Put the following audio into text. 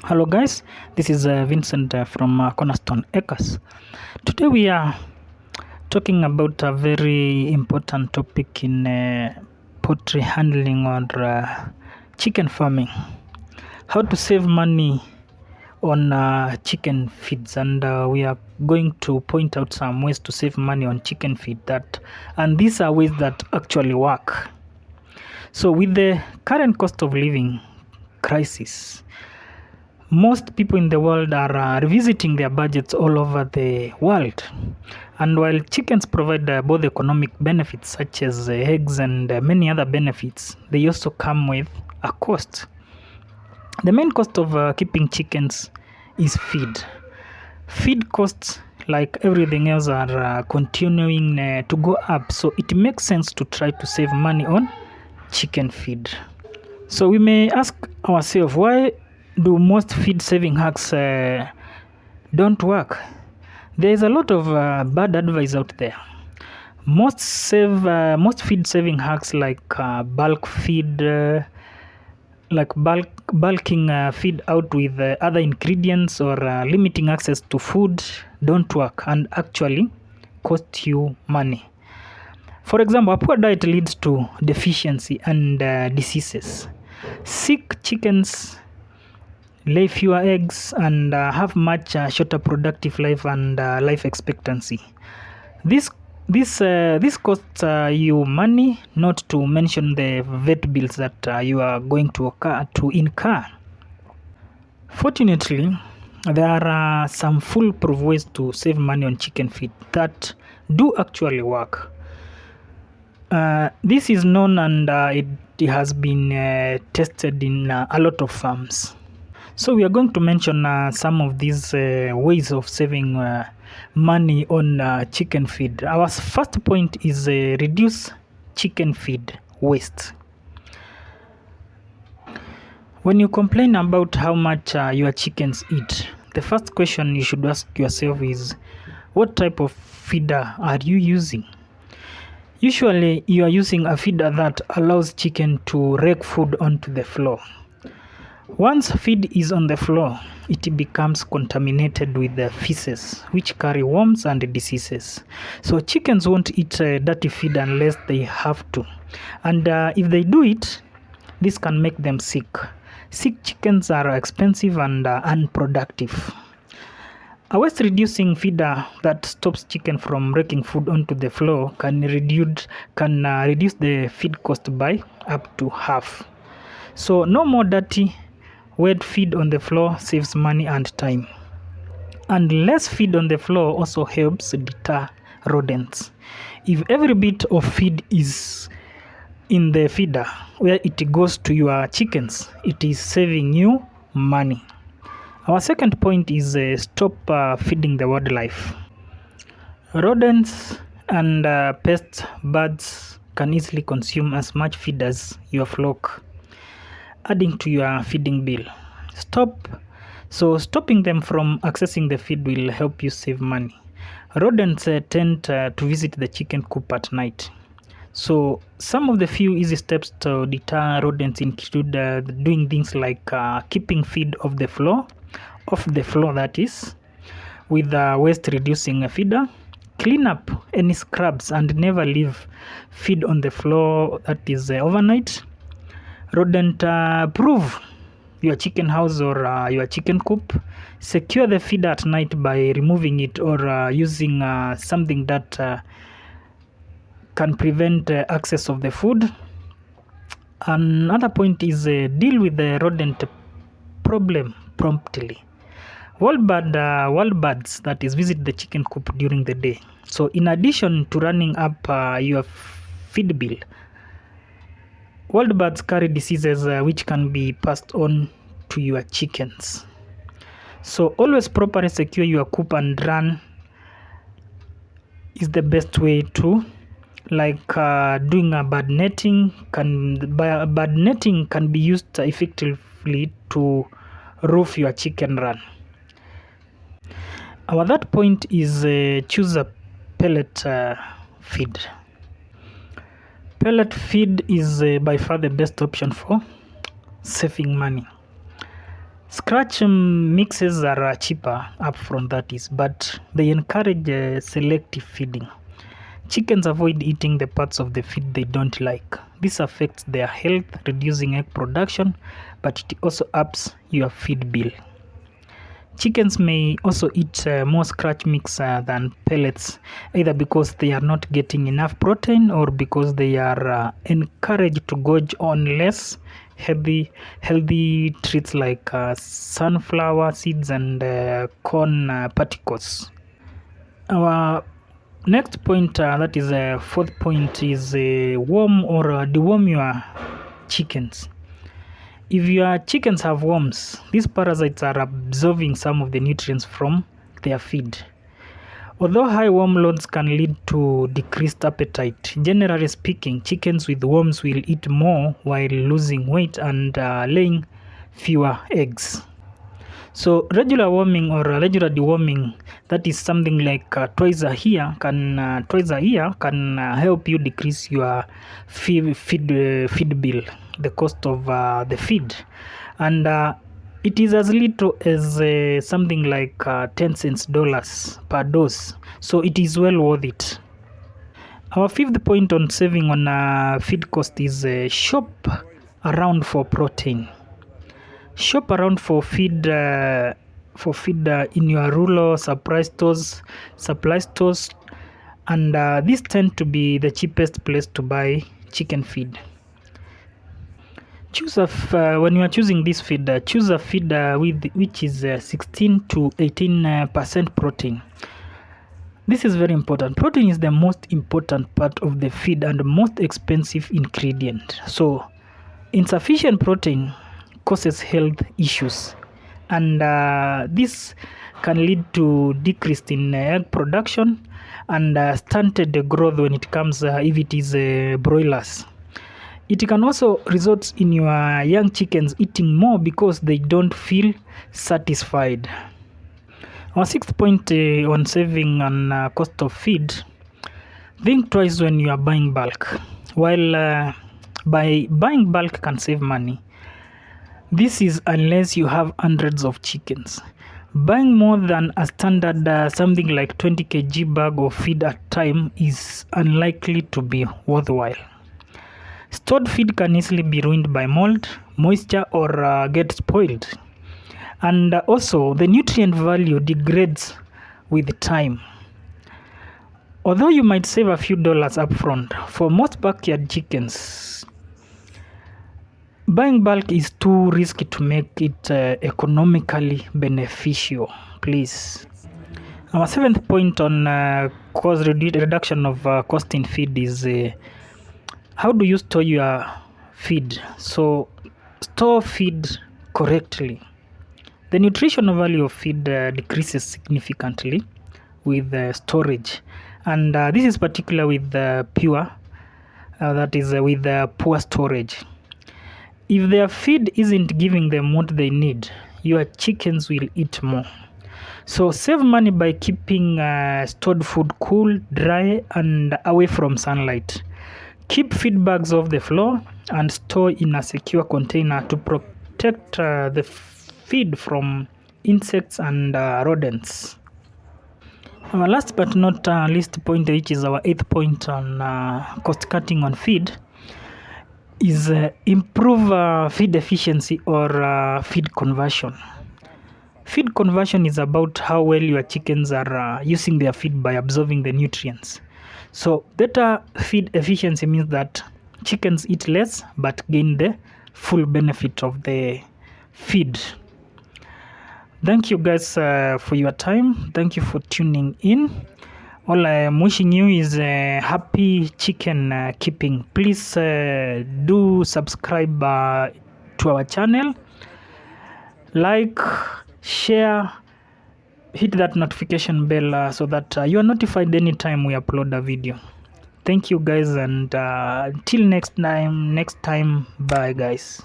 Hello guys, this is Vincent from Cornerstone Acres. Today we are talking about a very important topic in poultry handling or chicken farming. How to save money on chicken feeds, and we are going to point out some ways to save money on chicken feed and these are ways that actually work. So with the current cost of living crisis, most people in the world are revisiting their budgets all over the world. And while chickens provide both economic benefits such as eggs and many other benefits, they also come with a cost. The main cost of keeping chickens is feed. Feed costs, like everything else, are continuing to go up. So it makes sense to try to save money on chicken feed. So we may ask ourselves, why do most feed saving hacks don't work? There is a lot of bad advice out there. Most feed saving hacks like bulk feed, bulking feed out with other ingredients or limiting access to food don't work and actually cost you money. For example, a poor diet leads to deficiency and diseases. Sick chickens lay fewer eggs and have much shorter productive life and life expectancy. This costs you money, not to mention the vet bills that you are going to incur. Fortunately, there are some foolproof ways to save money on chicken feed that do actually work. This is known and it has been tested in a lot of farms. So we are going to mention some of these ways of saving money on chicken feed. Our first point is reduce chicken feed waste. When you complain about how much your chickens eat, the first question you should ask yourself is, what type of feeder are you using? Usually you are using a feeder that allows chicken to rake food onto the floor. Once feed is on the floor, it becomes contaminated with the feces, which carry worms and diseases. So chickens won't eat dirty feed unless they have to. And if they do it, this can make them sick. Sick chickens are expensive and unproductive. A waste-reducing feeder that stops chicken from raking food onto the floor can reduce the feed cost by up to half. So no more dirty, wet feed on the floor saves money and time. And less feed on the floor also helps deter rodents. If every bit of feed is in the feeder where it goes to your chickens, it is saving you money. Our second point is stop feeding the wildlife. Rodents and pest birds can easily consume as much feed as your flock, adding to your feeding bill. Stopping them from accessing the feed will help you save money. Rodents tend to visit the chicken coop at night. So some of the few easy steps to deter rodents include doing things like keeping feed off the floor that is, with waste reducing a feeder. Clean up any scraps and never leave feed on the floor that is overnight. Rodent proof your chicken house or your chicken coop. Secure the feed at night by removing it or using something that can prevent access of the food. Another point is deal with the rodent problem promptly. Wild birds that is visit the chicken coop during the day. So in addition to running up your feed bill, wild birds carry diseases which can be passed on to your chickens. So always properly secure your coop and run is the best way to, doing a bad netting can be used effectively to roof your chicken run. Our third point is choose a pellet feed. Pellet feed is by far the best option for saving money. Scratch mixes are cheaper upfront, that is, but they encourage selective feeding. Chickens avoid eating the parts of the feed they don't like. This affects their health, reducing egg production, but it also ups your feed bill. Chickens may also eat more scratch mix than pellets, either because they are not getting enough protein or because they are encouraged to gorge on less healthy treats like sunflower seeds and corn particles. Our next point, that is fourth point, is worm or deworm your chickens. If your chickens have worms, these parasites are absorbing some of the nutrients from their feed. Although high worm loads can lead to decreased appetite, generally speaking, chickens with worms will eat more while losing weight and laying fewer eggs. So regular worming or regular deworming, that is something like twice a year, can help you decrease your feed bill, the cost of the feed, and it is as little as something like 10 cents dollars per dose, so it is well worth it. Our fifth point on saving on feed cost is shop around for protein. Shop around for feed in your rural supply stores, and these tend to be the cheapest place to buy chicken feed. When you are choosing this feed, choose a feed which is 16 to 18% protein. This is very important. Protein is the most important part of the feed and the most expensive ingredient. So insufficient protein causes health issues, and this can lead to decrease in egg production and stunted growth when it comes if it is broilers. It can also result in your young chickens eating more because they don't feel satisfied. Our sixth point on saving on cost of feed: think twice when you are buying bulk. While buying bulk can save money, this is unless you have hundreds of chickens. Buying more than a standard something like 20 kg bag of feed at a time is unlikely to be worthwhile. Stored feed can easily be ruined by mold, moisture, or get spoiled. And also, the nutrient value degrades with time. Although you might save a few dollars upfront, for most backyard chickens, buying bulk is too risky to make it economically beneficial. Please. Our seventh point on cost reduction of cost in feed is how do you store your feed? So store feed correctly. The nutritional value of feed decreases significantly with storage, and this is particular with poor storage. If their feed isn't giving them what they need, your chickens will eat more. So save money by keeping stored food cool, dry, and away from sunlight. Keep feed bags off the floor and store in a secure container to protect the feed from insects and rodents. Our last but not least point, which is our eighth point on cost cutting on feed, is improve feed efficiency or feed conversion. Feed conversion is about how well your chickens are using their feed by absorbing the nutrients. So better feed efficiency means that chickens eat less but gain the full benefit of the feed. Thank you guys for your time. Thank you for tuning in. All I am wishing you is happy chicken keeping. Please do subscribe to our channel, like, share, hit that notification bell so that you are notified anytime we upload a video. Thank you guys, and until next time, bye guys.